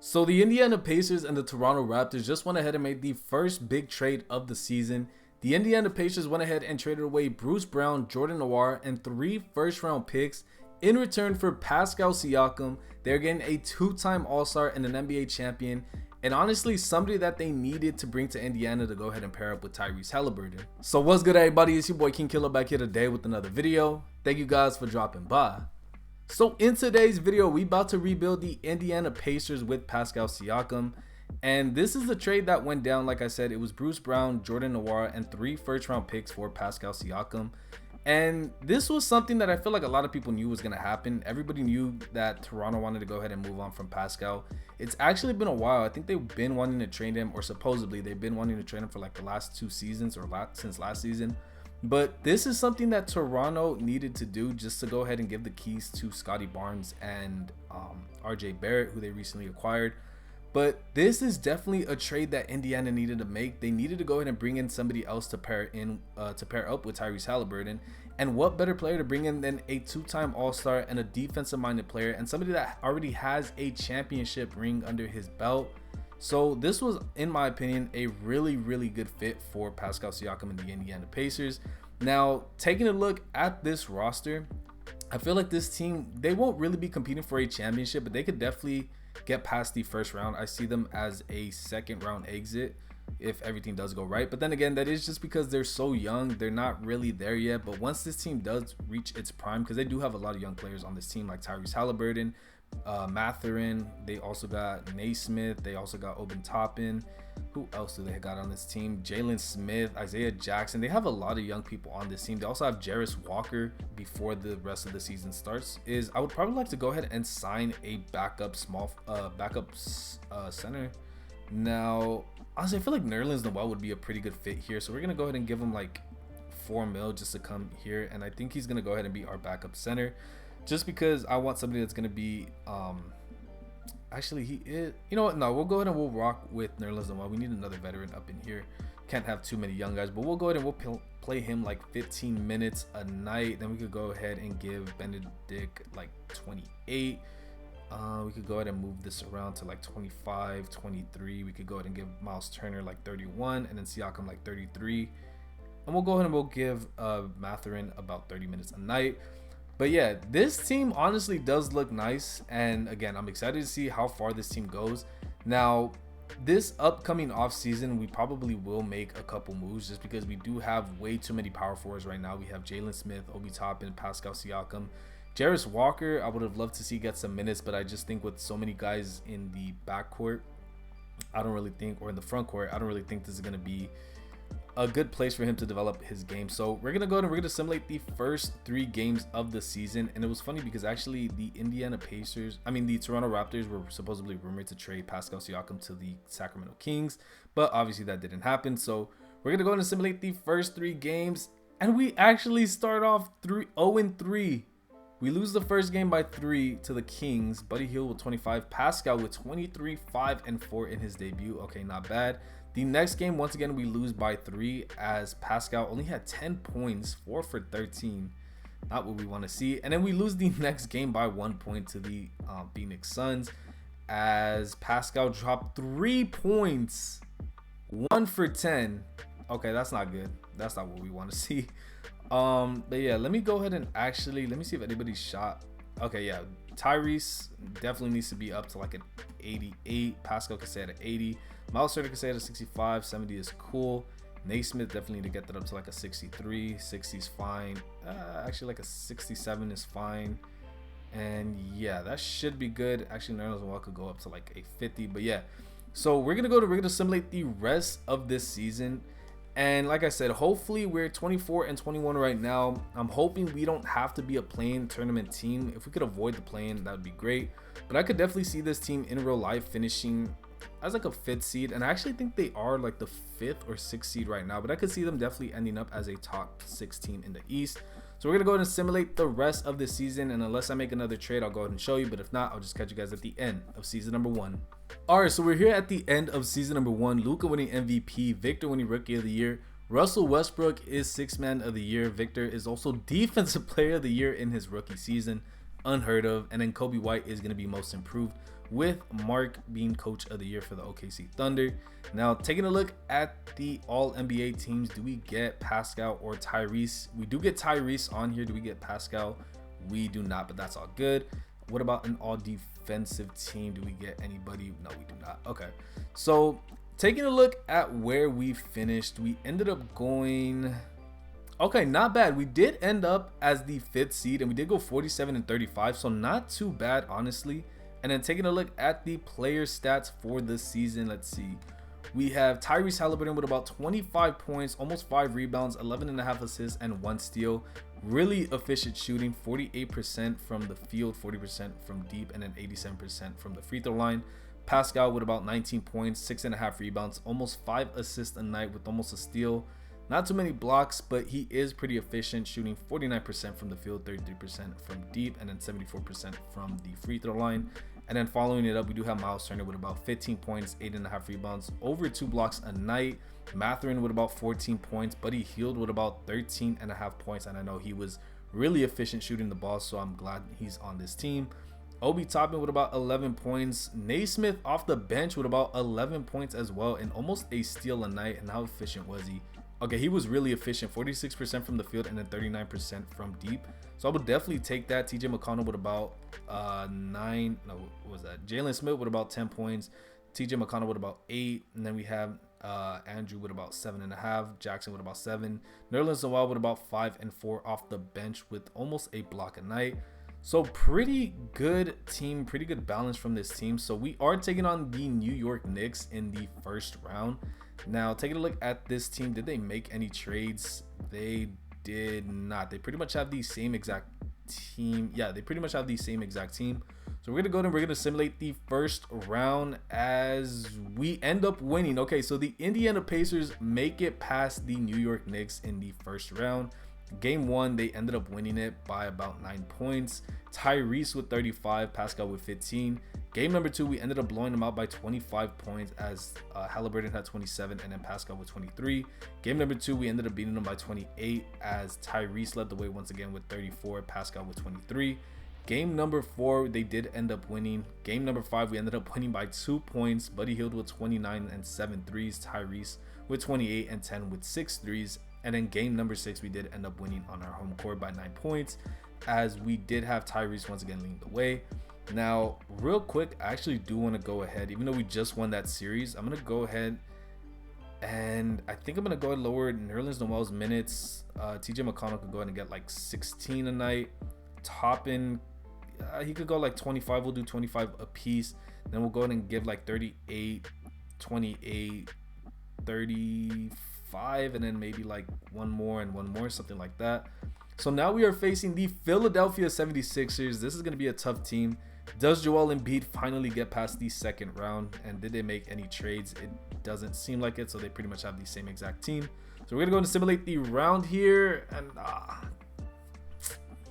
So the Indiana Pacers and the Toronto Raptors just went ahead and made the first big trade of the season. The Indiana Pacers went ahead and traded away Bruce Brown, Jordan Nwora, and 3 first-round picks in return for Pascal Siakam. They're getting a 2-time All-Star and an NBA champion, and honestly somebody that they needed to bring to Indiana to go ahead and pair up with Tyrese Haliburton. So what's good, everybody? It's your boy King Killer back here today with another video. Thank you guys for dropping by. So in today's video, we about to rebuild the Indiana Pacers with Pascal Siakam. And this is the trade that went down. Like I said, it was Bruce Brown, Jordan Nwora, and 3 first-round picks for Pascal Siakam. And this was something that I feel like a lot of people knew was going to happen. Everybody knew that Toronto wanted to go ahead and move on from Pascal. It's actually been a while. I think they've been wanting to trade him, or supposedly they've been wanting to trade him for like the last 2 seasons or since last season. But this is something that Toronto needed to do just to go ahead and give the keys to Scottie Barnes and RJ Barrett, who they recently acquired. But this is definitely a trade that Indiana needed to make. They needed to go ahead and bring in somebody else to pair up with Tyrese Haliburton. And what better player to bring in than a 2-time All-Star and a defensive-minded player and somebody that already has a championship ring under his belt. So this was, in my opinion, a really good fit for Pascal Siakam and the Indiana Pacers. Now, taking a look at this roster, I feel like this team, they won't really be competing for a championship, but they could definitely get past the first round. I see them as a second round exit if everything does go right. But then again, that is just because they're so young. They're not really there yet. But once this team does reach its prime, because they do have a lot of young players on this team like Tyrese Haliburton, Mathurin, they also got Naismith, they also got Obi Toppin. Who else do they got on this team? Jalen Smith, Isaiah Jackson. They have a lot of young people on this team. They also have Jarris Walker before the rest of the season starts. I would probably like to go ahead and sign a backup center. Now, honestly, I feel like Nerlens Noel would be a pretty good fit here. So we're gonna go ahead and give him like $4 million just to come here, and I think he's gonna go ahead and be our backup center. Just because I want somebody that's going to be, actually he is, you know what, no, we'll go ahead and we'll rock with Nerlens Noel. We need another veteran up in here. Can't have too many young guys, but we'll go ahead and we'll play him like 15 minutes a night. Then we could go ahead and give Benedict like 28. We could go ahead and move this around to like 25, 23. We could go ahead and give Miles Turner like 31 and then Siakam like 33. And we'll go ahead and we'll give Mathurin about 30 minutes a night. But yeah, this team honestly does look nice, and again, I'm excited to see how far this team goes. Now, this upcoming offseason, we probably will make a couple moves just because we do have way too many power forwards right now. We have Jalen Smith, Obi Toppin, Pascal Siakam. Jarris Walker, I would have loved to see get some minutes, but I just think with so many guys in the backcourt, or in the front court, I don't really think this is going to be a good place for him to develop his game. So we're gonna go ahead and we're gonna simulate the first 3 games of the season. And it was funny because actually the Toronto Raptors were supposedly rumored to trade Pascal Siakam to the Sacramento Kings, but obviously that didn't happen. So we're gonna go ahead and simulate the first 3 games, and we actually start off 0-3. We lose the first game by 3 to the Kings. Buddy Hield with 25, Pascal with 23, 5 and 4 in his debut. Okay, not bad. The next game, once again, we lose by 3 as Pascal only had 10 points, 4 for 13. Not what we want to see. And then we lose the next game by 1 point to the Phoenix Suns as Pascal dropped 3 points, 1 for 10. Okay, that's not good. That's not what we want to see. But yeah, let me go ahead and let me see if anybody's shot. Okay, yeah, Tyrese definitely needs to be up to like an 88. Pascal can stay at an 80. Miles Turner can stay at a 65. 70 is cool. Naismith definitely need to get that up to like a 63. 60 is fine. Actually, like a 67 is fine. And yeah, that should be good. Actually, Nerlens Noel could go up to like a 50. But yeah, so we're gonna simulate the rest of this season. And like I said, hopefully we're 24 and 21 right now. I'm hoping we don't have to be a play-in tournament team. If we could avoid the play-in, that would be great. But I could definitely see this team in real life finishing as like a 5th seed. And I actually think they are like the 5th or 6th seed right now. But I could see them definitely ending up as a top 6 team in the East. So we're going to go ahead and simulate the rest of the season. And unless I make another trade, I'll go ahead and show you. But if not, I'll just catch you guys at the end of season number 1. Alright, so we're here at the end of season number 1. Luka winning MVP, Victor winning Rookie of the Year. Russell Westbrook is 6th Man of the Year. Victor is also Defensive Player of the Year in his rookie season. Unheard of. And then Kobe White is going to be Most Improved. with Mark being coach of the year for the OKC Thunder. Now, taking a look at the all NBA teams, do we get Pascal or Tyrese? We do get Tyrese on here. Do we get Pascal? We do not, but that's all good. What about an all defensive team? Do we get anybody? No, we do not. Okay, so taking a look at where we finished, we ended up going, okay, not bad. We did end up as the 5th seed, and we did go 47-35, so not too bad, honestly. And then taking a look at the player stats for the season, let's see. We have Tyrese Haliburton with about 25 points, almost 5 rebounds, 11.5 assists, and 1 steal. Really efficient shooting, 48% from the field, 40% from deep, and then 87% from the free throw line. Pascal with about 19 points, 6.5 rebounds, almost 5 assists a night with almost a steal. Not too many blocks, but he is pretty efficient, shooting 49% from the field, 33% from deep, and then 74% from the free throw line. And then following it up, we do have Miles Turner with about 15 points, 8.5 rebounds, over 2 blocks a night. Mathurin with about 14 points, Buddy Hield with about 13.5 points. And I know he was really efficient shooting the ball, so I'm glad he's on this team. Obi Toppin with about 11 points. Naismith off the bench with about 11 points as well, and almost a steal a night. And how efficient was he? Okay, he was really efficient, 46% from the field and then 39% from deep. So I would definitely take that. TJ McConnell with about Jalen Smith with about 10 points. TJ McConnell with about 8. And then we have Andrew with about 7.5. Jackson with about 7. Nerlens Noel with about 5 and 4 off the bench with almost a block a night. So pretty good team, pretty good balance from this team. So we are taking on the New York Knicks in the first round. Now, taking a look at this team, did they make any trades? They did not. They pretty much have the same exact team. Yeah, they pretty much have the same exact team. So we're going to go and we're going to simulate the first round as we end up winning. Okay, so the Indiana Pacers make it past the New York Knicks in the first round. Game 1, they ended up winning it by about 9 points. Tyrese with 35, Pascal with 15. Game number 2, we ended up blowing them out by 25 points as Haliburton had 27 and then Pascal with 23. Game number 2, we ended up beating them by 28 as Tyrese led the way once again with 34, Pascal with 23. Game number 4, they did end up winning. Game number 5, we ended up winning by 2 points. Buddy Hield with 29 and 7 threes. Tyrese with 28 and 10 with 6 threes. And then game number 6, we did end up winning on our home court by 9 points as we did have Tyrese once again leading the way. Now, real quick, I actually do want to go ahead, even though we just won that series, I'm going to go ahead and I think I'm going to go ahead and lower Nerlens Noel's minutes. TJ McConnell could go ahead and get like 16 a night. Toppin, he could go like 25. We'll do 25 a piece. Then we'll go ahead and give like 38, 28, 35, and then maybe like one more, something like that. So now we are facing the Philadelphia 76ers. This is going to be a tough team. Does Joel Embiid finally get past the second round? And did they make any trades? It doesn't seem like it. So they pretty much have the same exact team. So we're going to go and simulate the round here. And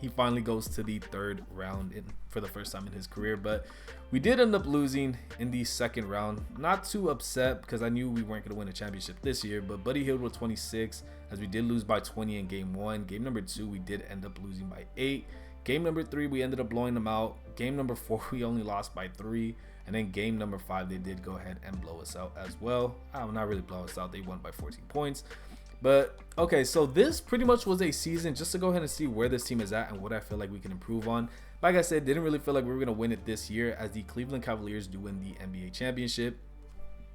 he finally goes to the third round for the first time in his career. But we did end up losing in the second round. Not too upset because I knew we weren't going to win a championship this year. But Buddy Hield with 26 as we did lose by 20 in game 1. Game number 2, we did end up losing by 8. Game number 3, we ended up blowing them out. Game number 4, we only lost by 3. And then game number 5, they did go ahead and blow us out as well. Not really blow us out. They won by 14 points. But okay, so this pretty much was a season just to go ahead and see where this team is at and what I feel like we can improve on. Like I said, didn't really feel like we were going to win it this year as the Cleveland Cavaliers do win the NBA championship.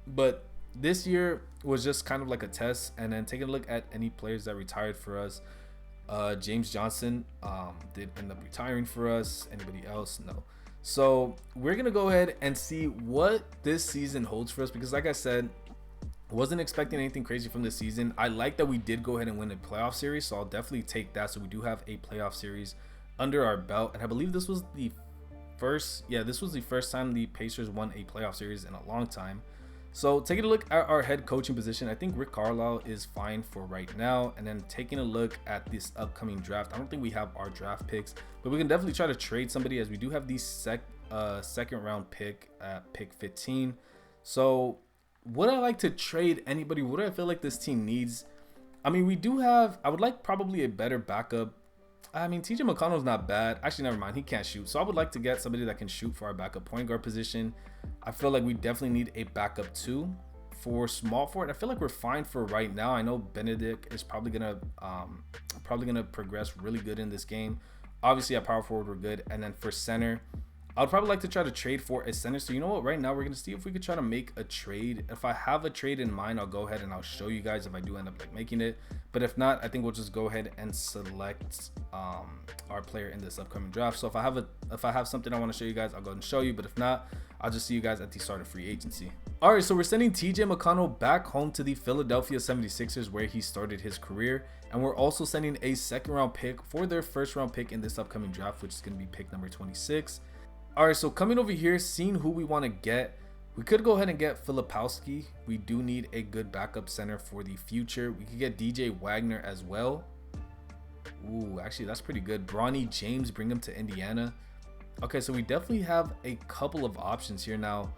But this year was just kind of like a test. And then taking a look at any players that retired for us. James Johnson did end up retiring for us. Anybody else? No. So we're going to go ahead and see what this season holds for us. Because like I said, wasn't expecting anything crazy from this season. I like that we did go ahead and win a playoff series. So I'll definitely take that. So we do have a playoff series under our belt. And I believe this was the first time the Pacers won a playoff series in a long time. So taking a look at our head coaching position, I think Rick Carlisle is fine for right now. And then taking a look at this upcoming draft, I don't think we have our draft picks, but we can definitely try to trade somebody as we do have the second round pick at pick 15. So would I like to trade anybody? What do I feel like this team needs? I mean, we do have, I would like probably a better backup I mean, TJ McConnell's not bad. Actually, never mind. He can't shoot. So I would like to get somebody that can shoot for our backup point guard position. I feel like we definitely need a backup too. For small forward, I feel like we're fine for right now. I know Benedict is probably gonna progress really good in this game. Obviously, at power forward, we're good. And then for center, I would probably like to try to trade for a center. So you know what? Right now, we're gonna see if we could try to make a trade. If I have a trade in mind, I'll go ahead and I'll show you guys if I do end up like making it. But if not, I think we'll just go ahead and select our player in this upcoming draft. So if I have something I want to show you guys, I'll go ahead and show you. But if not, I'll just see you guys at the start of free agency. All right, so we're sending TJ McConnell back home to the Philadelphia 76ers where he started his career. And we're also sending a second round pick for their first round pick in this upcoming draft, which is going to be pick number 26. All right, so coming over here, seeing who we want to get, we could go ahead and get Filipowski. We do need a good backup center for the future. We could get DJ Wagner as well. Ooh, actually, that's pretty good. Bronny James, bring him to Indiana. Okay, so we definitely have a couple of options here now.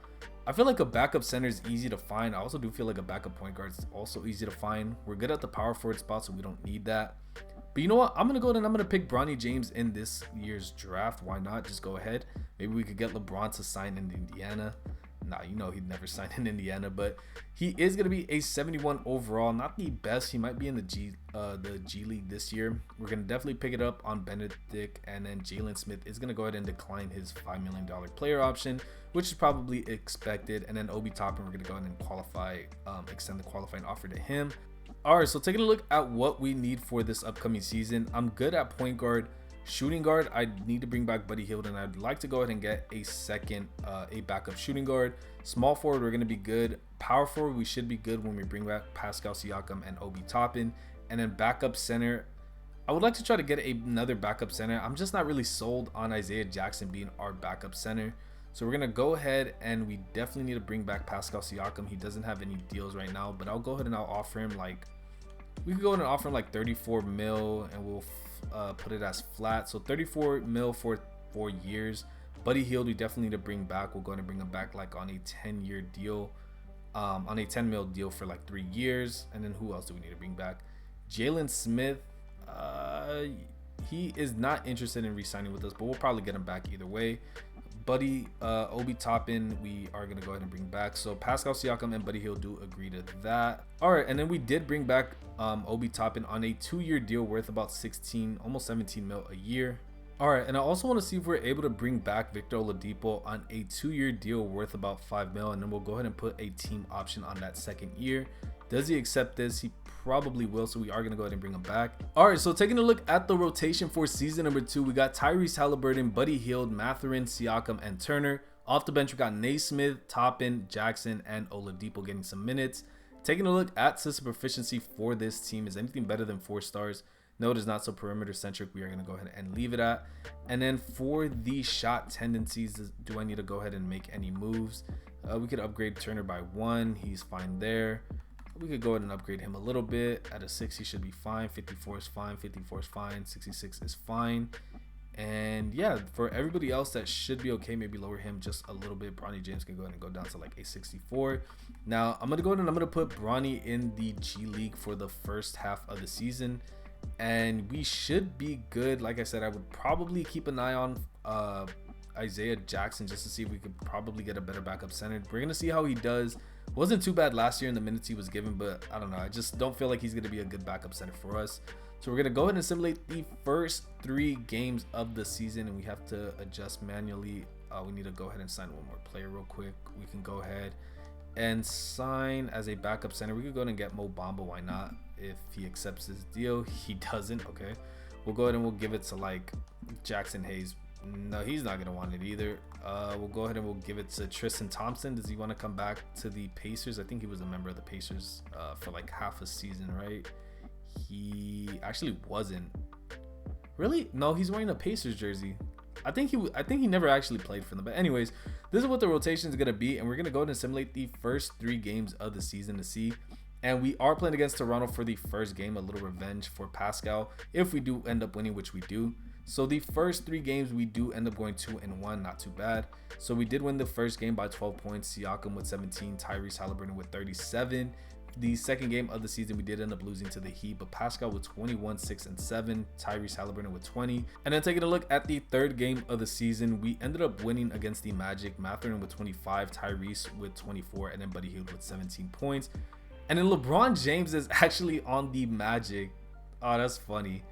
I feel like a backup center is easy to find. I also do feel like a backup point guard is also easy to find. We're good at the power forward spot, so we don't need that. But you know what? I'm going to go ahead and I'm going to pick Bronny James in this year's draft. Why not? Just go ahead. Maybe we could get LeBron to sign in Indiana. Nah, you know he'd never sign in Indiana, but he is going to be a 71 overall. Not the best. He might be in the G League this year. We're going to definitely pick it up on Benedict, and then Jalen Smith is going to go ahead and decline his $5 million player option, which is probably expected. And then Obi Toppin, we're going to go ahead and extend the qualifying offer to him. All right, so taking a look at what we need for this upcoming season, I'm good at point guard. Shooting guard, I need to bring back Buddy Hield, and I'd like to go ahead and get a backup shooting guard. Small forward, we're going to be good. Power forward, we should be good when we bring back Pascal Siakam and Obi Toppin. And then backup center, I would like to try to get another backup center. I'm just not really sold on Isaiah Jackson being our backup center. So we're going to go ahead and we definitely need to bring back Pascal Siakam. He doesn't have any deals right now, but I'll go ahead and I'll offer him we could go ahead and offer him like 34 mil and we'll put it as flat. So 34 mil for 4 years. Buddy Hield, we definitely need to bring back. We're going to bring him back like on a 10-year deal, on a 10 mil deal for like 3 years. And then who else do we need to bring back? Jalen Smith, he is not interested in re-signing with us, but we'll probably get him back either way. Buddy, Obi Toppin, we are going to go ahead and bring back. So Pascal Siakam and Buddy Hield do agree to that. All right, and then we did bring back Obi Toppin on a 2-year deal worth about 16, almost 17 mil a year. All right, and I also want to see if we're able to bring back Victor Oladipo on a 2-year deal worth about 5 mil, and then we'll go ahead and put a team option on that second year. Does he accept this? He probably will, so we are going to go ahead and bring him back. All right, so taking a look at the rotation for season number 2, we got Tyrese Halliburton, Buddy Hield, Mathurin, Siakam, and Turner. Off the bench, we got Naismith, Toppin, Jackson, and Oladipo getting some minutes. Taking a look at system proficiency for this team, is anything better than 4 stars? No, it is not, so perimeter centric. We are going to go ahead and leave it at. And then for the shot tendencies, do I need to go ahead and make any moves? We could upgrade Turner by 1. He's fine there. We could go ahead and upgrade him a little bit. At a 6, he should be fine. 54 is fine. 54 is fine. 66 is fine. And yeah, for everybody else, that should be okay. Maybe lower him just a little bit. Bronny James can go ahead and go down to like a 64. Now, I'm going to go ahead and I'm going to put Bronny in the G League for the first half of the season. And we should be good. Like I said, I would probably keep an eye on Isaiah Jackson just to see if we could probably get a better backup center. We're going to see how he does. Wasn't too bad last year in the minutes he was given, but I don't know. I just don't feel like he's going to be a good backup center for us. So we're going to go ahead and simulate the first 3 games of the season, and we have to adjust manually. We need to go ahead and sign one more player real quick. We can go ahead and sign as a backup center. We could go ahead and get Mo Bamba. Why not? If he accepts this deal. He doesn't. Okay. We'll go ahead and we'll give it to like Jackson Hayes. No, he's not going to want it either. We'll go ahead and we'll give it to Tristan Thompson. Does he want to come back to the Pacers? I think he was a member of the Pacers for like half a season, right? He actually wasn't. Really? No, he's wearing a Pacers jersey. I think he never actually played for them. But anyways, this is what the rotation is going to be. And we're going to go ahead and simulate the first 3 games of the season to see. And we are playing against Toronto for the first game, a little revenge for Pascal if we do end up winning, which we do. So the first 3 games we do end up going 2-1, not too bad. So we did win the first game by 12 points. Siakam with 17, Tyrese Halliburton with 37. The second game of the season, we did end up losing to the Heat, but Pascal with 21, 6, and 7, Tyrese Halliburton with 20. And then taking a look at the third game of the season, we ended up winning against the Magic. Mathurin with 25, Tyrese with 24, and then Buddy Hield with 17 points. And then LeBron James is actually on the Magic. Oh, that's funny.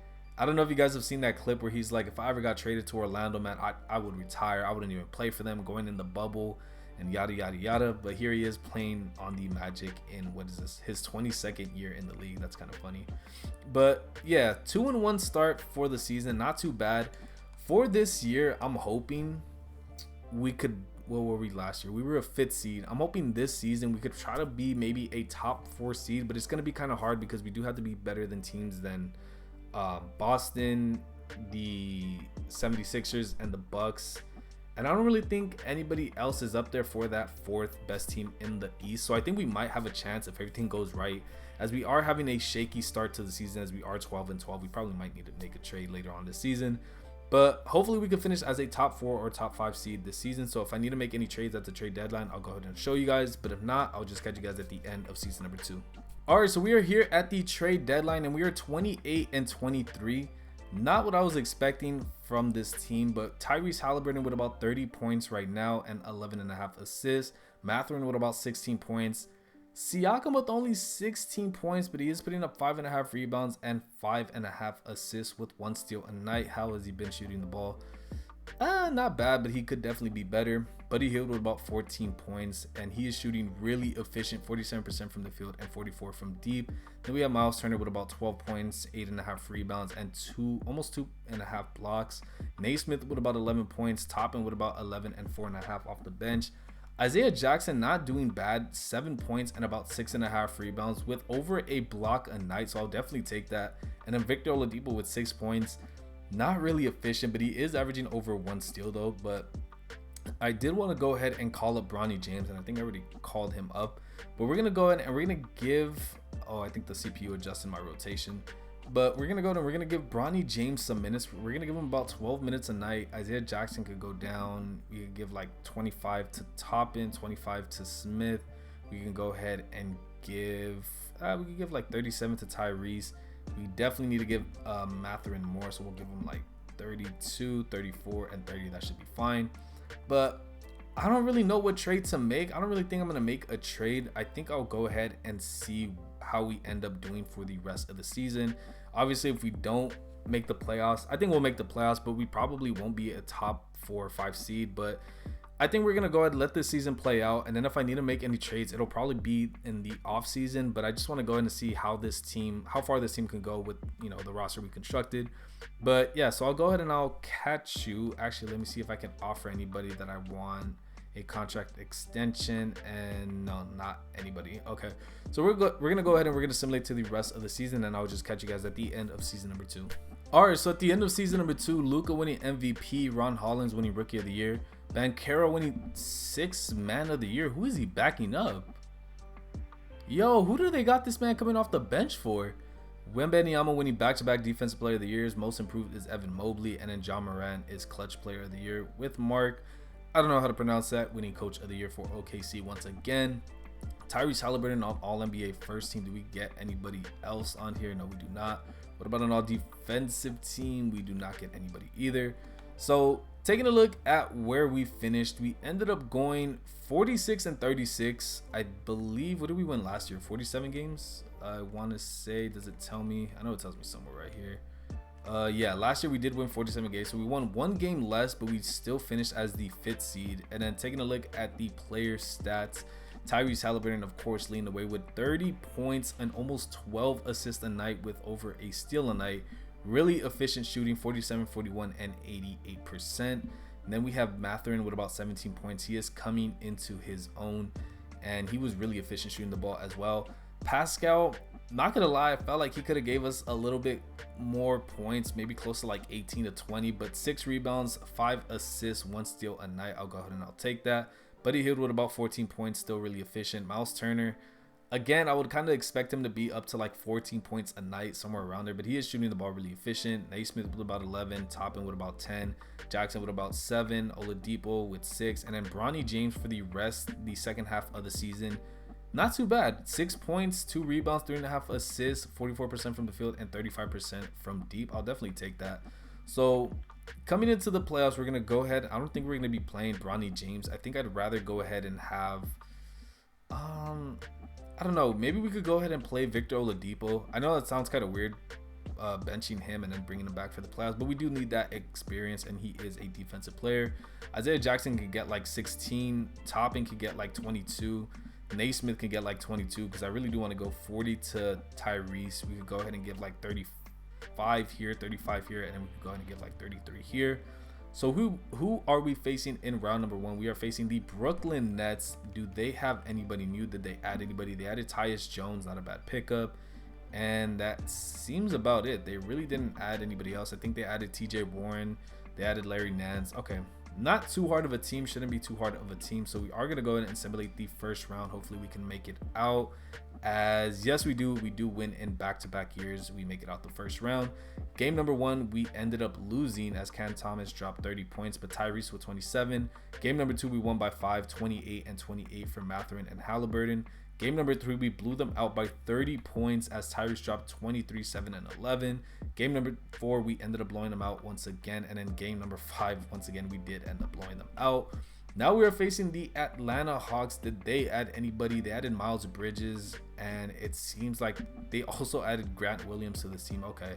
I don't know if you guys have seen that clip where he's like, if I ever got traded to Orlando, man, I would retire. I wouldn't even play for them, going in the bubble and yada, yada, yada. But here he is playing on the Magic in, what is this, his 22nd year in the league. That's kind of funny. But yeah, 2-1 start for the season. Not too bad. For this year, I'm hoping we could, what were we last year? We were a 5th seed. I'm hoping this season we could try to be maybe a top 4 seed, but it's going to be kind of hard because we do have to be better than teams than Boston, the 76ers, and the Bucks. And I don't really think anybody else is up there for that 4th best team in the East. So I think we might have a chance if everything goes right, as we are having a shaky start to the season, as we are 12-12. We probably might need to make a trade later on this season, but hopefully we can finish as a top 4 or top 5 seed this season. So if I need to make any trades at the trade deadline, I'll go ahead and show you guys, but if not, I'll just catch you guys at the end of season number 2. All right, so we are here at the trade deadline, and we are 28-23. Not what I was expecting from this team, but Tyrese Halliburton with about 30 points right now and 11.5 assists. Mathurin with about 16 points. Siakam with only 16 points, but he is putting up 5.5 rebounds and 5.5 assists with 1 steal a night. How has he been shooting the ball? Not bad, but he could definitely be better. Buddy Hield with about 14 points, and he is shooting really efficient, 47% from the field and 44 from deep. Then we have Miles Turner with about 12 points, 8.5 rebounds, and almost 2.5 blocks. Naismith with about 11 points, Toppin with about 11 and 4.5 off the bench. Isaiah Jackson not doing bad, 7 points and about 6.5 rebounds with over a block a night, so I'll definitely take that. And then Victor Oladipo with 6 points. Not really efficient, but he is averaging over 1 steal though. But I did want to go ahead and call up Bronny James, and I think I already called him up. But we're gonna go ahead and we're gonna give, oh, I think the CPU adjusted my rotation. But we're gonna go ahead and we're gonna give Bronny James some minutes. We're gonna give him about 12 minutes a night. Isaiah Jackson could go down. We could give like 25 to Toppin, 25 to Smith. We can go ahead and give we could give like 37 to Tyrese. We definitely need to give Mathurin more, so we'll give him like 32, 34, and 30. That should be fine. But I don't really know what trade to make. I don't really think I'm gonna make a trade. I think I'll go ahead and see how we end up doing for the rest of the season. Obviously, if we don't make the playoffs, I think we'll make the playoffs, but we probably won't be a top 4 or 5 seed. But I think we're gonna go ahead and let this season play out, and then if I need to make any trades, it'll probably be in the off season. But I just want to go ahead and see how far this team can go with, you know, the roster we constructed. But yeah, so I'll go ahead and I'll catch you. Actually, let me see if I can offer anybody that I want a contract extension, and no, not anybody. Okay, so we're gonna go ahead and we're gonna simulate to the rest of the season, and I'll just catch you guys at the end of season number 2. All right, so at the end of season number 2, Luka winning MVP, Ron Hollins winning Rookie of the Year, Banchero winning 6th Man of the Year. Who is he backing up? Yo, who do they got this man coming off the bench for? Wembanyama winning back-to-back Defensive Player of the Years. Most improved is Evan Mobley, and then John Moran is Clutch Player of the Year with Mark, I don't know how to pronounce that, winning Coach of the Year for OKC once again. Tyrese Halliburton on All-NBA first team. Do we get anybody else on here? No, we do not. What about an all-defensive team? We do not get anybody either. So taking a look at where we finished, we ended up going 46-36. I believe, what did we win last year? 47 games? I want to say, does it tell me? I know it tells me somewhere right here. Yeah, last year we did win 47 games, so we won 1 game less, but we still finished as the 5th seed. And then taking a look at the player stats, Tyrese Halliburton, of course, leading the way with 30 points and almost 12 assists a night with over a steal a night. Really efficient shooting, 47, 41, and 88%. And then we have Mathurin with about 17 points. He is coming into his own, and he was really efficient shooting the ball as well. Pascal, not gonna lie, I felt like he could have gave us a little bit more points, maybe close to like 18 to 20, but 6 rebounds, 5 assists, 1 steal a night. I'll go ahead and I'll take that. Buddy Hield with about 14 points, still really efficient. Miles Turner, again, I would kind of expect him to be up to like 14 points a night, somewhere around there, but he is shooting the ball really efficient. Naismith with about 11, Toppin with about 10, Jackson with about 7, Oladipo with 6, and then Bronny James for the second half of the season, not too bad. 6 points, 2 rebounds, 3.5 assists, 44% from the field, and 35% from deep. I'll definitely take that. So coming into the playoffs, we're gonna go ahead. I don't think we're gonna be playing Bronny James. I think I'd rather go ahead and have I don't know. Maybe we could go ahead and play Victor Oladipo. I know that sounds kind of weird, benching him and then bringing him back for the playoffs, but we do need that experience, and he is a defensive player. Isaiah Jackson could get like 16. Toppin could get like 22. Naismith can get like 22 because I really do want to go 40 to Tyrese. We could go ahead and give like 35 here, 35 here, and then we could go ahead and give like 33 here. So who are we facing in round number 1? We are facing the Brooklyn Nets. Do they have anybody new? Did they add anybody? They added Tyus Jones, not a bad pickup. And that seems about it. They really didn't add anybody else. I think they added TJ Warren. They added Larry Nance. Okay, not too hard of a team. Shouldn't be too hard of a team. So we are going to go ahead and simulate the first round. Hopefully we can make it out. As yes, we do win in back-to-back years. We make it out the first round. Game number 1, we ended up losing as Cam Thomas dropped 30 points, but Tyrese with 27. Game number 2, we won by 5, 28 and 28 for Mathurin and Halliburton. Game number 3, we blew them out by 30 points as Tyrese dropped 23, 7 and 11. Game number 4, we ended up blowing them out once again, and then game number 5, once again, we did end up blowing them out. Now we are facing the Atlanta Hawks. Did they add anybody? They added Miles Bridges, and it seems like they also added Grant Williams to this team. Okay,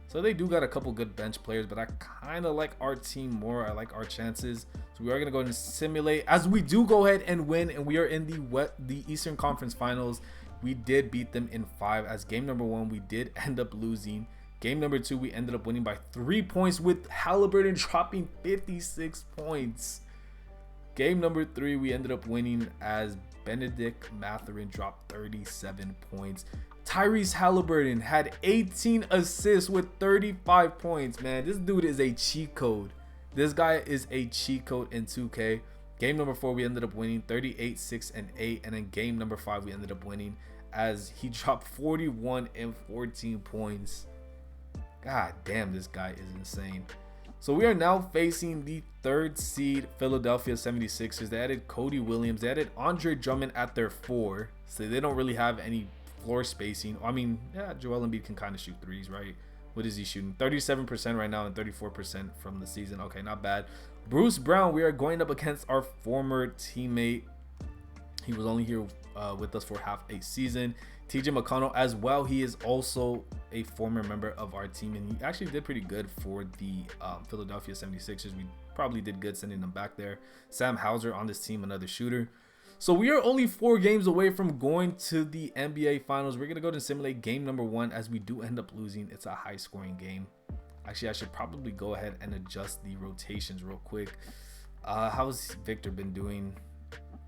so they do got a couple good bench players, but I kind of like our team more. I like our chances. So we are going to go ahead and simulate as we do go ahead and win, and we are in the Eastern Conference Finals. We did beat them in 5 as game number 1, we did end up losing. Game number 2, we ended up winning by 3 points with Halliburton dropping 56 points. Game number 3, we ended up winning as Benedict Mathurin dropped 37 points. Tyrese Halliburton had 18 assists with 35 points. Man, this dude is a cheat code. This guy is a cheat code in 2K. Game number 4, we ended up winning 38, 6 and 8. And then game number 5, we ended up winning as he dropped 41 and 14 points. God damn, this guy is insane. So we are now facing the 3rd seed Philadelphia 76ers. They added Cody Williams. They added Andre Drummond at their 4. So they don't really have any floor spacing. I mean, yeah, Joel Embiid can kind of shoot threes, right? What is he shooting? 37% right now and 34% from the season. Okay, not bad. Bruce Brown, we are going up against our former teammate. He was only here with us for half a season. TJ McConnell as well. He is also a former member of our team, and he actually did pretty good for the Philadelphia 76ers. We probably did good sending them back there. Sam Hauser on this team, another shooter. So we are only 4 games away from going to the NBA Finals. We're going to go to simulate game number 1 as we do end up losing. It's a high-scoring game. Actually, I should probably go ahead and adjust the rotations real quick. How's Victor been doing?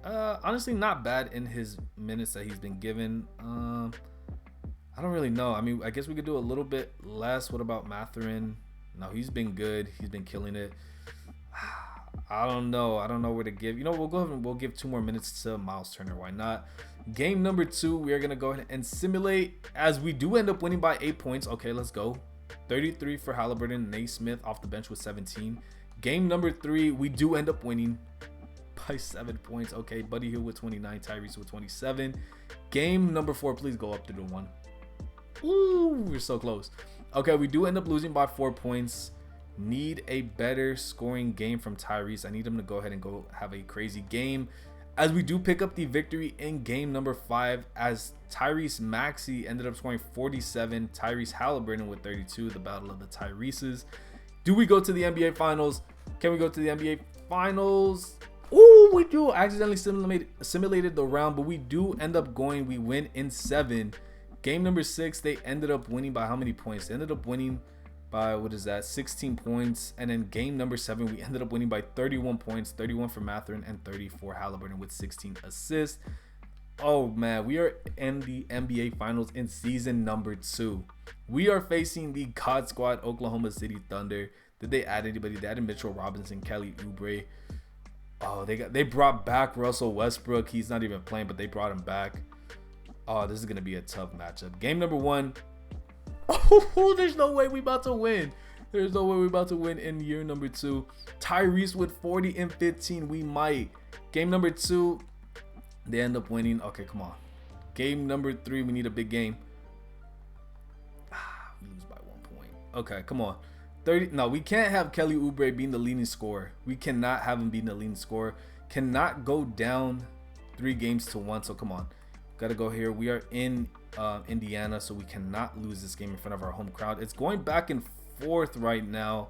Honestly, not bad in his minutes that he's been given. I don't really know. I mean, I guess we could do a little bit less. What about Mathurin? No, he's been good. He's been killing it. I don't know. I don't know where to give. You know, we'll go ahead and we'll give 2 more minutes to Miles Turner. Why not? Game number 2, we are going to go ahead and simulate as we do end up winning by 8 points. Okay, let's go. 33 for Halliburton. Naismith off the bench with 17. Game number 3, we do end up winning by 7 points. Okay, Buddy Hield with 29, Tyrese with 27. Game number 4, please go up to the 1. Ooh, we're so close. Okay, we do end up losing by 4 points. Need a better scoring game from Tyrese. I need him to go ahead and go have a crazy game as we do pick up the victory in game number 5 as Tyrese Maxey ended up scoring 47, Tyrese Halliburton with 32. The battle of the Tyreses. Do we go to the NBA Finals? Can we go to the NBA Finals? Ooh, we do. I accidentally simulated the round, but we do end up going. We win in 7. Game number 6, they ended up winning by how many points? They ended up winning by, 16 points. And then game number 7, we ended up winning by 31 points, 31 for Mathurin and 34 Halliburton with 16 assists. Oh man, we are in the NBA Finals in season number 2. We are facing the God Squad Oklahoma City Thunder. Did they add anybody? They added Mitchell Robinson, Kelly Oubre. Oh, they brought back Russell Westbrook. He's not even playing, but they brought him back. Oh, this is gonna be a tough matchup. Game number 1. Oh, there's no way we about to win. There's no way we about to win in year number 2. Tyrese with 40 and 15. We might. Game number 2. They end up winning. Okay, come on. Game number 3, we need a big game. We lose by 1 point. Okay, come on. 30. No, we can't have Kelly Oubre being the leading scorer. We cannot have him being the leading scorer. Cannot go down 3 games to 1. So come on. Gotta go here. We are in Indiana, so we cannot lose this game in front of our home crowd. It's going back and forth right now.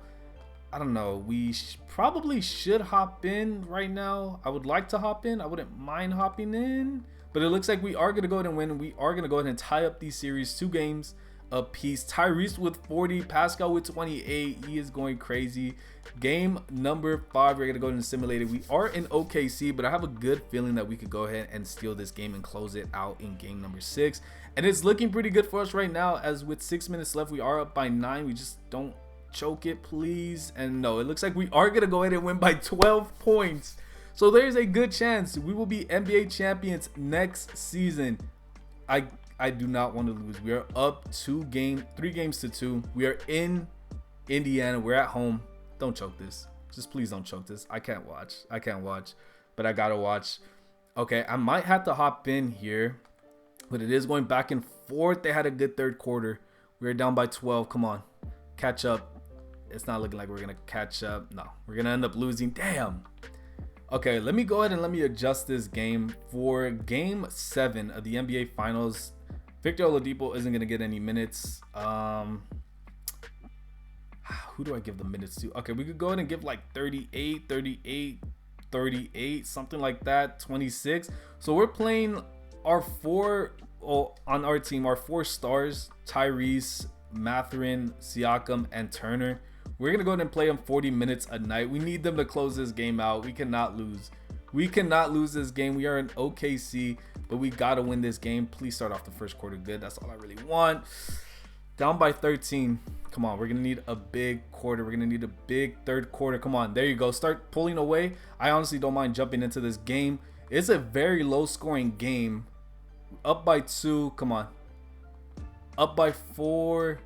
I don't know. We probably should hop in right now. I would like to hop in. I wouldn't mind hopping in. But it looks like we are going to go ahead and win. We are going to go ahead and tie up these series 2 games apiece. Tyrese with 40. Pascal with 28. He is going crazy. Game number 5. We're going to go ahead and simulate it. We are in OKC, but I have a good feeling that we could go ahead and steal this game and close it out in game number 6. And it's looking pretty good for us right now, as with 6 minutes left, we are up by 9. We just don't choke it, please. And no, it looks like we are going to go ahead and win by 12 points. So there's a good chance we will be NBA champions next season. I do not want to lose. We are up 3 games to 2. We are in Indiana. We're at home. Don't choke this. Just please don't choke this. I can't watch. But I gotta watch. Okay, I might have to hop in here, but it is going back and forth. They had a good 3rd quarter. We're down by 12. Come on, catch up. It's not looking like we're gonna catch up. No, we're gonna end up losing. Damn. Okay, let me go ahead and let me adjust this game for game 7 of the NBA Finals. Victor Oladipo isn't gonna get any minutes. Who do I give the minutes to? Okay, we could go ahead and give like 38, 38, something like that. 26. So we're playing our 4 on our team. Our 4 stars: Tyrese, Mathurin, Siakam, and Turner. We're going to go ahead and play them 40 minutes a night. We need them to close this game out. We cannot lose. We cannot lose this game. We are in OKC, but we got to win this game. Please start off the first quarter good. That's all I really want. Down by 13. Come on. We're going to need a big quarter. We're going to need a big 3rd quarter. Come on. There you go. Start pulling away. I honestly don't mind jumping into this game. It's a very low scoring game. Up by 2. Come on. Up by 4.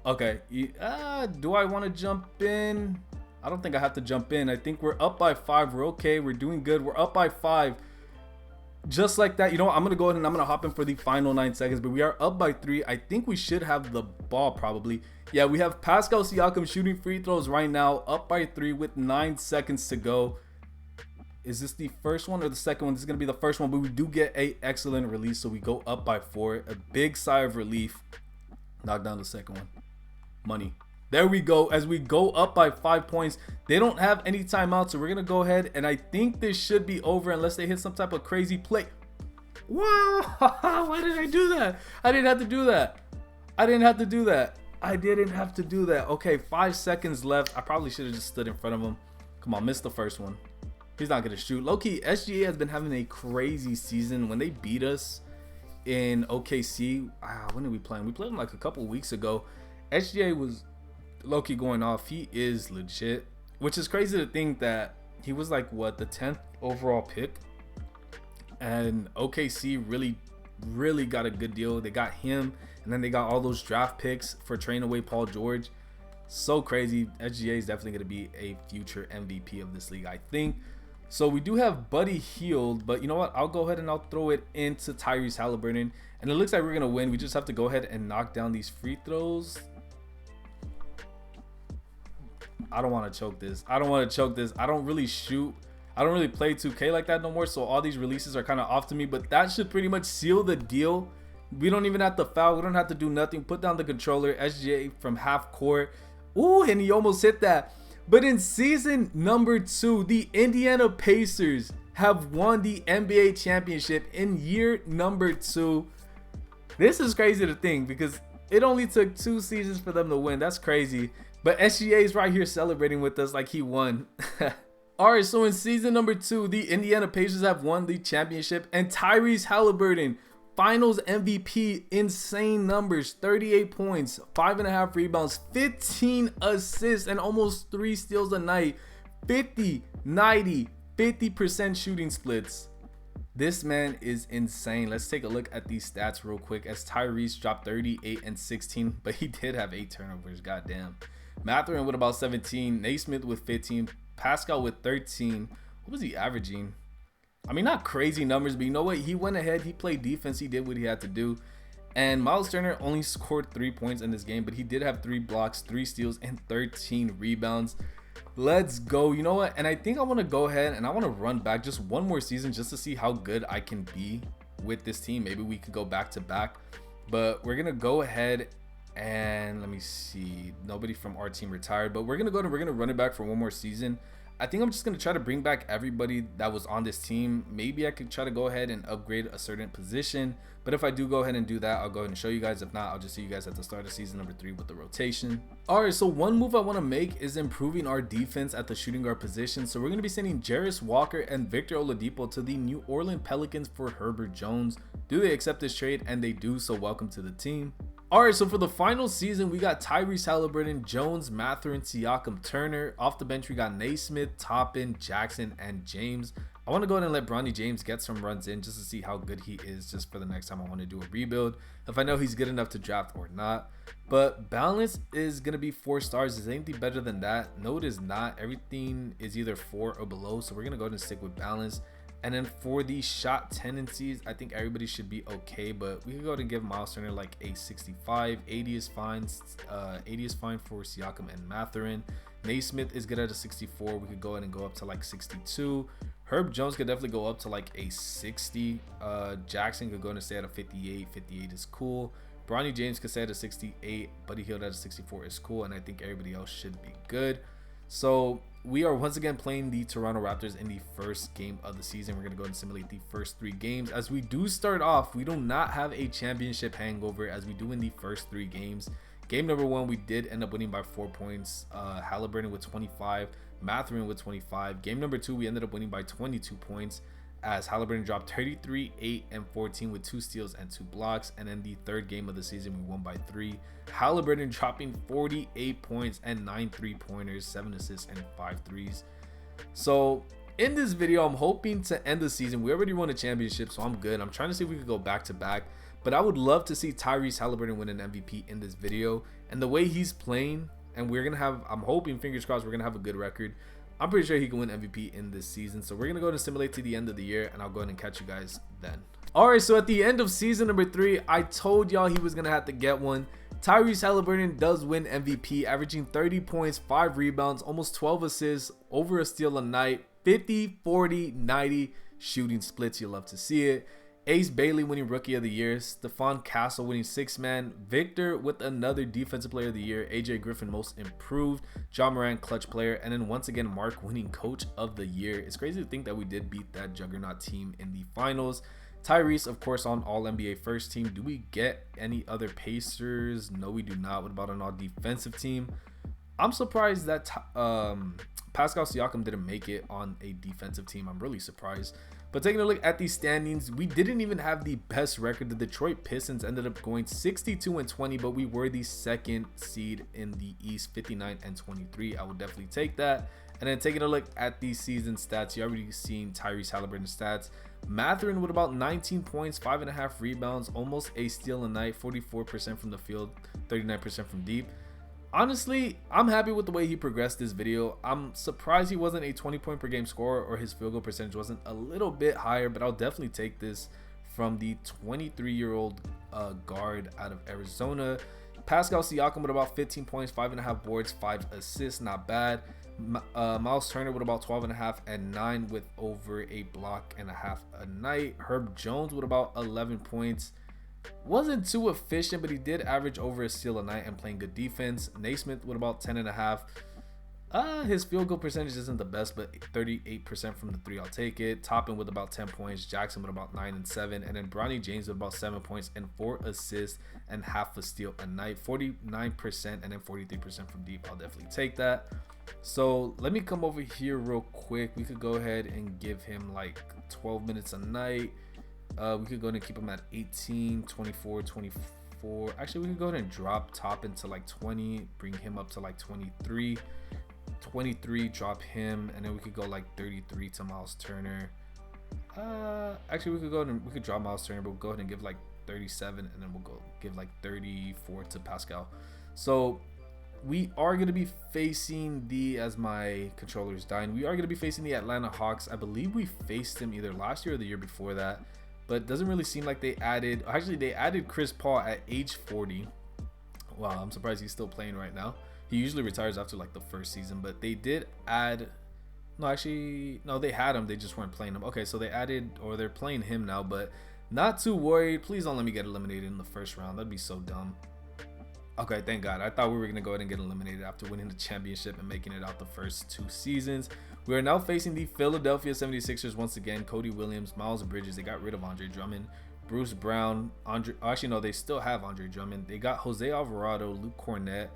Okay, do I want to jump in? I don't think I have to jump in. I think we're up by 5. We're okay. We're doing good. We're up by 5. Just like that. You know what? I'm going to go ahead and I'm going to hop in for the final 9 seconds. But we are up by 3. I think we should have the ball probably. Yeah, we have Pascal Siakam shooting free throws right now. Up by 3 with 9 seconds to go. Is this the first one or the second one? This is going to be the first one. But we do get an excellent release. So we go up by 4. A big sigh of relief. Knock down the second one. Money. There we go. As we go up by 5 points, they don't have any timeouts, so we're gonna go ahead, and I think this should be over unless they hit some type of crazy play. Wow. Why did I do that? I didn't have to do that. Okay, 5 seconds left. I probably should have just stood in front of him. Come on, missed the first one. He's not gonna shoot. Low-key, SGA has been having a crazy season. When they beat us in OKC, when did we play him? We played him like a couple weeks ago. SGA was low-key going off. He is legit, which is crazy to think that he was like the 10th overall pick, and OKC really got a good deal. They got him, and then they got all those draft picks for trading away Paul George. So crazy. SGA is definitely going to be a future MVP of this league, I think. So we do have Buddy Hield, but you know what? I'll go ahead and I'll throw it into Tyrese Halliburton, and it looks like we're going to win. We just have to go ahead and knock down these free throws. I don't want to choke this. I don't really shoot. I don't really play 2K like that no more, so all these releases are kind of off to me, but that should pretty much seal the deal. We don't even have to foul. We don't have to do nothing. Put down the controller. SGA from half court. Ooh, and he almost hit that. But in season number 2, the Indiana Pacers have won the NBA championship in year number 2. This is crazy to think because it only took 2 seasons for them to win. That's crazy. But SGA is right here celebrating with us like he won. Alright, so in season number 2, the Indiana Pacers have won the championship, and Tyrese Halliburton, finals MVP, insane numbers, 38 points, 5.5 rebounds, 15 assists, and almost 3 steals a night, 50, 90, 50% shooting splits. This man is insane. Let's take a look at these stats real quick, as Tyrese dropped 38 and 16, but he did have 8 turnovers, goddamn. Mathurin with about 17, Naismith with 15, Pascal with 13. What was he averaging? I mean, not crazy numbers, but you know what? He went ahead, he played defense, he did what he had to do. And Miles Turner only scored 3 points in this game, but he did have 3 blocks, 3 steals, and 13 rebounds. Let's go. You know what? And I think I want to go ahead and I want to run back just one more season just to see how good I can be with this team. Maybe we could go back to back, but we're going to go ahead and let me see. Nobody from our team retired, but we're going to run it back for one more season. I think I'm just going to try to bring back everybody that was on this team. Maybe I could try to go ahead and upgrade a certain position. But if I do go ahead and do that, I'll go ahead and show you guys. If not, I'll just see you guys at the start of season number 3 with the rotation. All right, so one move I want to make is improving our defense at the shooting guard position. So we're going to be sending Jarace Walker and Victor Oladipo to the New Orleans Pelicans for Herbert Jones. Do they accept this trade? And they do, so welcome to the team. Alright, so for the final season, we got Tyrese Halliburton, Jones, Mathurin, Siakam, Turner. Off the bench, we got Naismith, Toppin, Jackson, and James. I want to go ahead and let Bronny James get some runs in just to see how good he is just for the next time I want to do a rebuild. If I know he's good enough to draft or not. But balance is going to be 4 stars. Is anything better than that? No, it is not. Everything is either 4 or below. So we're going to go ahead and stick with balance. And then for the shot tendencies, I think everybody should be okay, but we could go ahead and give Miles Turner like a 65. 80 is fine. 80 is fine for Siakam and Mathurin. Naismith is good at a 64. We could go ahead and go up to like 62. Herb Jones could definitely go up to like a 60. Jackson could go ahead and stay at a 58. 58 is cool. Bronny James could stay at a 68. Buddy Hield at a 64 is cool, and I think everybody else should be good. So we are once again playing the Toronto Raptors in the first game of the season. We're going to go and simulate the first 3 games. As we do start off, we do not have a championship hangover as we do in the first 3 games. Game number 1, we did end up winning by 4 points. Halliburton with 25, Mathurin with 25. Game number 2, we ended up winning by 22 points as Halliburton dropped 33, 8, and 14 with 2 steals and 2 blocks. And then the third game of the season, we won by 3. Halliburton dropping 48 points and 9 3-pointers, 7 assists, and 5 threes. So in this video, I'm hoping to end the season. We already won a championship, so I'm good. I'm trying to see if we could go back to back. But I would love to see Tyrese Halliburton win an MVP in this video. And the way he's playing, and we're going to have, I'm hoping, fingers crossed, we're going to have a good record. I'm pretty sure he can win MVP in this season. So we're going to go ahead and simulate to the end of the year, and I'll go ahead and catch you guys then. All right, so at the end of season number 3, I told y'all he was going to have to get one. Tyrese Halliburton does win MVP, averaging 30 points, 5 rebounds, almost 12 assists, over a steal a night, 50, 40, 90 shooting splits. You love to see it. Ace Bailey winning Rookie of the Year, Stephon Castle winning 6-man, Victor with another Defensive Player of the Year, AJ Griffin Most Improved, John Moran Clutch Player, and then once again Mark winning Coach of the Year. It's crazy to think that we did beat that juggernaut team in the finals. Tyrese, of course, on All NBA First Team. Do we get any other Pacers? No, we do not. What about an All Defensive Team? I'm surprised that Pascal Siakam didn't make it on a defensive team. I'm really surprised. But taking a look at these standings, we didn't even have the best record. The Detroit Pistons ended up going 62-20, but we were the 2nd seed in the East, 59-23. I would definitely take that. And then taking a look at these season stats, you already seen Tyrese Halliburton's stats. Mathurin with about 19 points, 5.5 rebounds, almost a steal a night, 44% from the field, 39% from deep. Honestly, I'm happy with the way he progressed this video. I'm surprised he wasn't a 20-point per game scorer or his field goal percentage wasn't a little bit higher, but I'll definitely take this from the 23-year-old guard out of Arizona. Pascal Siakam with about 15 points, 5.5 boards, 5 assists, not bad. Miles Turner with about 12.5 and 9 with over a block and a half a night. Herb Jones with about 11 points. Wasn't too efficient, but he did average over a steal a night and playing good defense. Naismith with about 10.5. His field goal percentage isn't the best, but 38% from the 3, I'll take it. Toppin with about 10 points. Jackson with about 9 and 7. And then Bronny James with about 7 points and 4 assists and half a steal a night. 49% and then 43% from deep. I'll definitely take that. So let me come over here real quick. We could go ahead and give him like 12 minutes a night. We could go ahead and keep him at 18, 24, 24. Actually, we could go ahead and drop Toppin to like 20, bring him up to like 23. 23, drop him, and then we could go like 33 to Miles Turner. Actually, we could go ahead and we could drop Miles Turner, but we'll go ahead and give like 37, and then we'll go give like 34 to Pascal. So we are going to be facing the, as my controller is dying, we are going to be facing the Atlanta Hawks. I believe we faced them either last year or the year before that, but it doesn't really seem like they added, actually they added Chris Paul at age 40. Wow, I'm surprised he's still playing right now. He usually retires after like the first season, but they did add, no, actually, no, they had him, they just weren't playing him. Okay, so they added, or they're playing him now, but not too worried. Please don't let me get eliminated in the first round. That'd be so dumb. Okay, thank God. I thought we were going to go ahead and get eliminated after winning the championship and making it out the first 2 seasons. We are now facing the Philadelphia 76ers once again. Cody Williams, Miles Bridges. They got rid of Andre Drummond. Bruce Brown. Actually, no, they still have Andre Drummond. They got Jose Alvarado, Luke Cornett.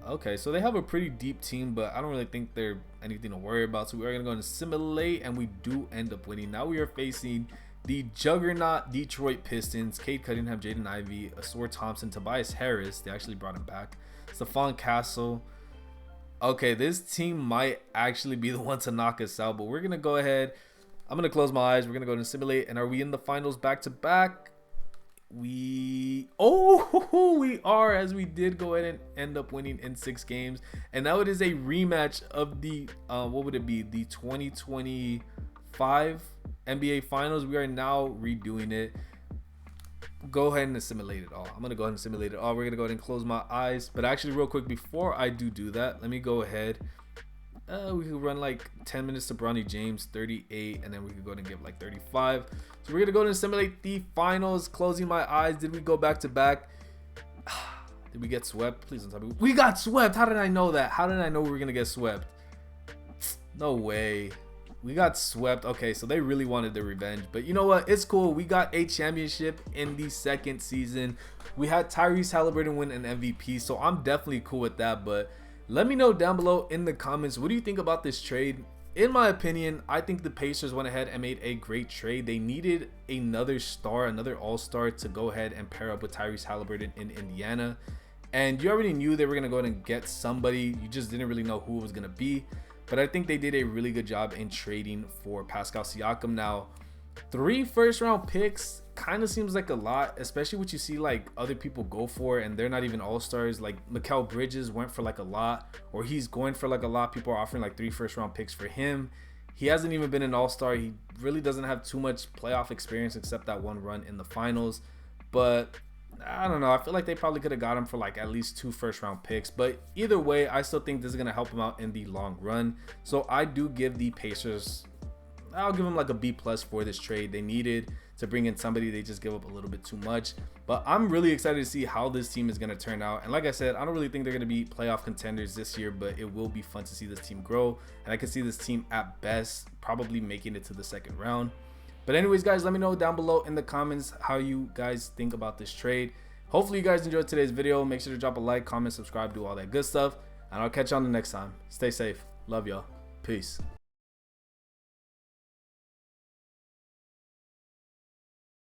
Okay, so they have a pretty deep team, but I don't really think they're anything to worry about. So we are going to go and simulate, and we do end up winning. Now we are facing the juggernaut Detroit Pistons. Cade Cunningham, Jaden Ivey, Ausar Thompson, Tobias Harris. They actually brought him back. Stephon Castle. Okay, this team might actually be the one to knock us out, but we're going to go ahead. I'm going to close my eyes. We're going to go and simulate. And are we in the finals back to back? We are, as we did go ahead and end up winning in 6 games. And now it is a rematch of the, what would it be? The 2025 NBA Finals. We are now redoing it. Go ahead and simulate it all. I'm gonna go ahead and simulate it all. We're gonna go ahead and close my eyes. But actually, real quick, before I do that, let me go ahead. We could run like 10 minutes to Bronny James, 38, and then we could go ahead and give like 35. So we're gonna go ahead and simulate the finals. Closing my eyes. Did we go back to back? Did we get swept? Please don't tell me we got swept. How did I know that? How did I know we were gonna get swept? No way. We got swept. Okay, so they really wanted the revenge, but you know what? It's cool. We got a championship in the 2nd season. We had Tyrese Halliburton win an MVP, so I'm definitely cool with that. But let me know down below in the comments, what do you think about this trade? In my opinion, I think the Pacers went ahead and made a great trade. They needed another star, another all-star to go ahead and pair up with Tyrese Halliburton in Indiana. And you already knew they were going to go ahead and get somebody. You just didn't really know who it was going to be. But I think they did a really good job in trading for Pascal Siakam. Now, 3 first-round picks kind of seems like a lot, especially what you see like other people go for, and they're not even all-stars. Like Mikal Bridges went for like a lot, or he's going for like a lot. People are offering like 3 first-round picks for him. He hasn't even been an all-star. He really doesn't have too much playoff experience except that one run in the finals. But I don't know. I feel like they probably could have got him for like at least 2 first-round picks. But either way, I still think this is going to help him out in the long run. So I do give the Pacers, I'll give them like a B+ for this trade. They needed to bring in somebody. They just give up a little bit too much. But I'm really excited to see how this team is going to turn out. And like I said, I don't really think they're going to be playoff contenders this year, but it will be fun to see this team grow. And I can see this team at best probably making it to the 2nd round. But anyways, guys, let me know down below in the comments how you guys think about this trade. Hopefully you guys enjoyed today's video. Make sure to drop a like, comment, subscribe, do all that good stuff. And I'll catch you on the next time. Stay safe. Love y'all. Peace.